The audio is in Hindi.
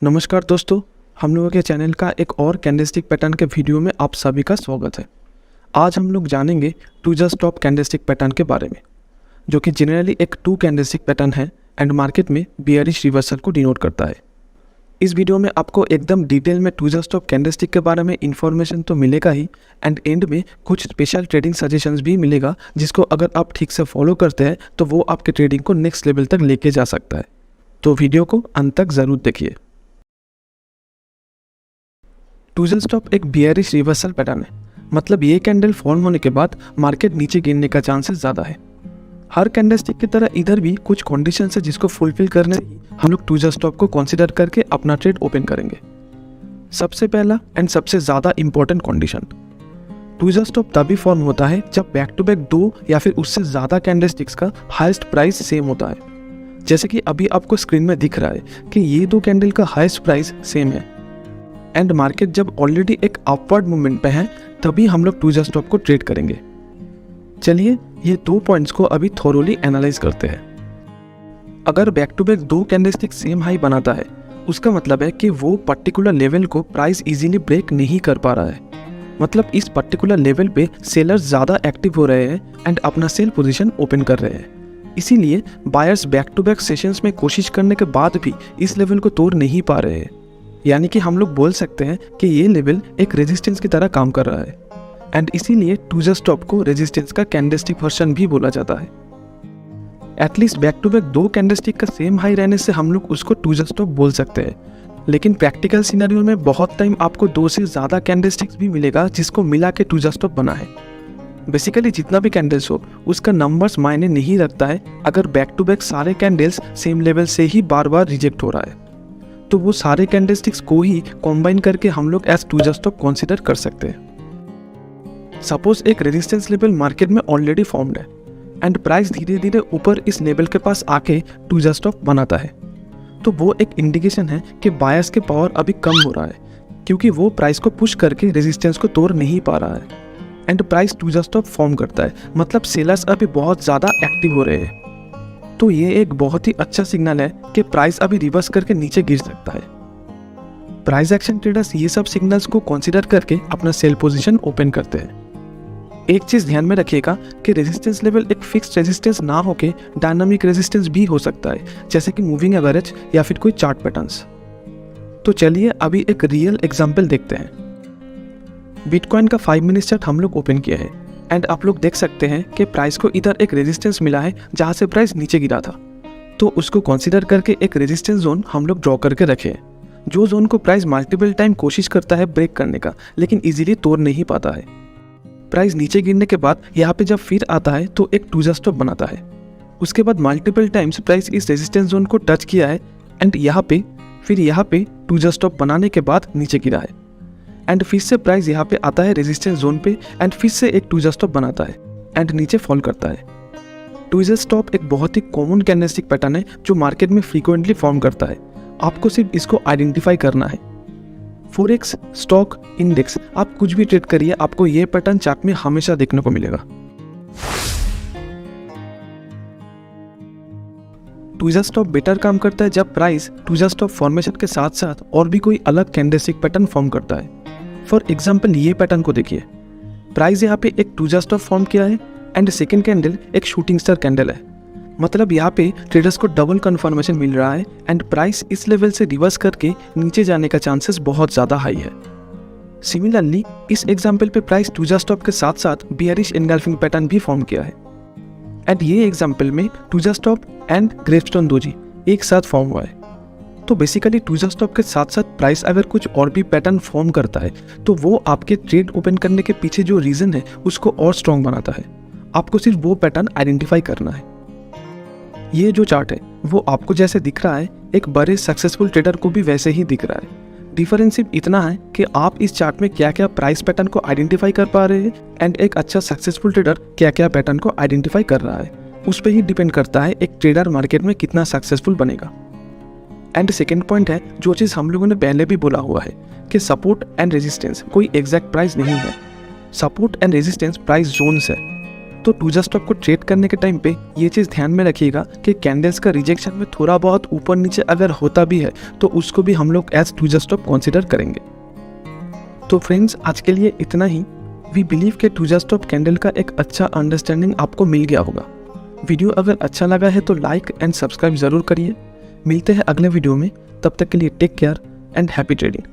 नमस्कार दोस्तों, हम लोगों के चैनल का एक और कैंडलस्टिक पैटर्न के वीडियो में आप सभी का स्वागत है। आज हम लोग जानेंगे tweezer top candlestick pattern के बारे में, जो कि जनरली एक टू कैंडलस्टिक पैटर्न है एंड मार्केट में बियरिश रिवर्सल को डिनोट करता है। इस वीडियो में आपको एकदम डिटेल में टू जस्ट स्टॉप कैंडलस्टिक के बारे में इन्फॉर्मेशन तो मिलेगा ही एंड एंड में कुछ स्पेशल ट्रेडिंग सजेशंस भी मिलेगा, जिसको अगर आप ठीक से फॉलो करते हैं तो वो आपके ट्रेडिंग को नेक्स्ट लेवल तक लेके जा सकता है। तो वीडियो को अंत तक ज़रूर देखिए। टू जस्ट स्टॉप एक बियरिश रिवर्सल पैटर्न है, मतलब ये कैंडल फॉर्म होने के बाद मार्केट नीचे गिरने का चांसेस ज़्यादा है। हर कैंडलस्टिक की तरह इधर भी कुछ कंडीशंस है जिसको फुलफिल करने से हम लोग टू जस्ट स्टॉप को कंसीडर करके अपना ट्रेड ओपन करेंगे। सबसे पहला एंड सबसे ज़्यादा important condition, tweezer top तभी फॉर्म होता है जब बैक टू बैक दो या फिर उससे ज़्यादा कैंडलस्टिक्स का हाईएस्ट प्राइस सेम होता है। जैसे कि अभी आपको स्क्रीन में दिख रहा है कि ये दो कैंडल का हाईएस्ट प्राइस सेम है एंड मार्केट जब ऑलरेडी एक अपवर्ड मूवमेंट पे है तभी हम लोग टू जस्ट स्टॉप को ट्रेड करेंगे। चलिए ये दो पॉइंट्स को अभी थोरोली एनालाइज करते हैं। अगर बैक टू बैक दो कैंडलस्टिक सेम हाई बनाता है, उसका मतलब है कि वो पर्टिकुलर लेवल को प्राइस इजीली ब्रेक नहीं कर पा रहा है। मतलब इस पर्टिकुलर लेवल पे सेलर्स ज़्यादा एक्टिव हो रहे हैं एंड अपना सेल पोजीशन ओपन कर रहे हैं। इसीलिए buyers back to back sessions में कोशिश करने के बाद भी इस लेवल को तोड़ नहीं पा रहे हैं। यानी कि हम लोग बोल सकते हैं कि ये लेवल एक रेजिस्टेंस की तरह काम कर रहा है एंड इसीलिए टू जस्ट स्टॉप को रेजिस्टेंस का कैंडलस्टिक वर्जन भी बोला जाता है। एटलीस्ट बैक टू बैक दो कैंडलस्टिक का सेम हाई रहने से हम लोग उसको टू जस्ट स्टॉप बोल सकते हैं, लेकिन प्रैक्टिकल सिनेरियो में बहुत टाइम आपको दो से ज़्यादा कैंडलस्टिक्स भी मिलेगा जिसको मिला के टू जस्ट स्टॉप बना है। बेसिकली जितना भी कैंडल्स हो उसका नंबर्स मायने नहीं रखता है। अगर बैक टू बैक सारे कैंडल्स सेम लेवल से ही बार बार रिजेक्ट हो रहा है तो वो सारे कैंडलस्टिक्स को ही कॉम्बाइन करके हम लोग as tweezer top consider कर सकते हैं। सपोज एक रेजिस्टेंस लेवल मार्केट में ऑलरेडी फॉर्म्ड है एंड प्राइस धीरे धीरे ऊपर इस लेवल के पास आके टू जस्ट स्टॉप बनाता है, तो वो एक इंडिकेशन है कि बायर्स के पावर अभी कम हो रहा है, क्योंकि वो प्राइस को पुश करके रेजिस्टेंस को तोड़ नहीं पा रहा है and price tweezer top form करता है। मतलब सेलर्स अभी बहुत ज़्यादा एक्टिव हो रहे हैं। तो ये एक बहुत ही अच्छा सिग्नल है कि प्राइस अभी रिवर्स करके नीचे गिर सकता है। प्राइस एक्शन ट्रेडर्स ये सब सिग्नल्स को कंसीडर करके अपना सेल पोजीशन ओपन करते हैं। एक चीज ध्यान में रखिएगा कि रेजिस्टेंस लेवल एक फिक्स्ड रेजिस्टेंस ना होके डायनामिक रेजिस्टेंस भी हो सकता है, जैसे कि मूविंग एवरेज या फिर कोई चार्ट पैटर्न्स। तो चलिए अभी एक रियल एग्जांपल देखते हैं। बिटकॉइन का 5 मिनट चार्ट हम लोग ओपन किया है एंड आप लोग देख सकते हैं कि प्राइस को इधर एक रेजिस्टेंस मिला है जहां से प्राइस नीचे गिरा था, तो उसको कंसीडर करके एक रेजिस्टेंस जोन हम लोग ड्रॉ करके रखे हैं, जो जोन को प्राइस मल्टीपल टाइम कोशिश करता है ब्रेक करने का, लेकिन इजीली तोड़ नहीं पाता है। प्राइस नीचे गिरने के बाद यहाँ पे जब फिर आता है तो एक टू जस्ट स्टॉप बनाता है। उसके बाद मल्टीपल टाइम्स प्राइस इस रेजिस्टेंस जोन को टच किया है एंड यहाँ पे टू जस्ट स्टॉप बनाने के बाद नीचे गिरा है एंड फिर से प्राइस यहाँ पे आता है रेजिस्टेंस जोन पे एंड फिर से एक टू जस्ट स्टॉप बनाता है एंड नीचे फॉल करता है। टू जस्ट स्टॉप एक बहुत ही कॉमन कैंडलस्टिक पैटर्न है जो मार्केट में फ्रीक्वेंटली फॉर्म करता है। आपको सिर्फ इसको आइडेंटिफाई करना है। फॉरेक्स, स्टॉक, इंडेक्स, आप कुछ भी ट्रेड करिए, आपको ये पैटर्न चार्ट में हमेशा देखने को मिलेगा। टू जस्ट स्टॉप बेटर काम करता है जब price tweezer top formation के साथ साथ और भी कोई अलग कैंडलस्टिक पैटर्न फॉर्म करता है। फॉर एग्जाम्पल ये पैटर्न को देखिए, प्राइस यहाँ पे एक टू जस्ट स्टॉप फॉर्म किया है एंड सेकेंड कैंडल एक शूटिंग स्टार कैंडल है। मतलब यहाँ पे ट्रेडर्स को डबल कंफर्मेशन मिल रहा है एंड प्राइस इस लेवल से रिवर्स करके नीचे जाने का चांसेस बहुत ज़्यादा हाई है। सिमिलरली इस एग्जाम्पल पे प्राइस टू जस्ट स्टॉप के साथ साथ बियरिश एनगल्फिंग पैटर्न भी फॉर्म किया है एंड ये एग्जाम्पल में tweezer top and gravestone doji एक साथ फॉर्म हुआ है। तो बेसिकली टू जस्ट स्टॉप के साथ साथ प्राइस अगर कुछ और भी पैटर्न फॉर्म करता है तो वो आपके ट्रेड ओपन करने के पीछे जो रीज़न है उसको और स्ट्रॉन्ग बनाता है। आपको सिर्फ वो पैटर्न आइडेंटिफाई करना है। ये जो चार्ट है वो आपको जैसे दिख रहा है, एक बड़े सक्सेसफुल ट्रेडर को भी वैसे ही दिख रहा है। डिफरेंस सिर्फ इतना है कि आप इस चार्ट में क्या क्या प्राइस पैटर्न को आइडेंटिफाई कर पा रहे हैं एंड एक अच्छा सक्सेसफुल ट्रेडर क्या क्या पैटर्न को आइडेंटिफाई कर रहा है। उस पर ही डिपेंड करता है एक ट्रेडर मार्केट में कितना सक्सेसफुल बनेगा। एंड सेकेंड पॉइंट है, जो चीज़ हम लोगों ने पहले भी बोला हुआ है कि सपोर्ट एंड रेजिस्टेंस कोई एग्जैक्ट प्राइस नहीं है। Support and resistance price zones है। तो टूजा स्टॉप को ट्रेड करने के टाइम पे ये चीज़ ध्यान में रखिएगा कि कैंडल्स का रिजेक्शन में थोड़ा बहुत ऊपर नीचे अगर होता भी है तो उसको भी हम लोग एज टूजा स्टॉप कंसिडर करेंगे। तो फ्रेंड्स, आज के लिए इतना ही। वी बिलीव कि टूजा स्टॉप कैंडल का एक अच्छा अंडरस्टैंडिंग आपको मिल गया होगा। वीडियो अगर अच्छा लगा है तो लाइक एंड सब्सक्राइब ज़रूर करिए। मिलते हैं अगले वीडियो में, तब तक के लिए take care and happy trading.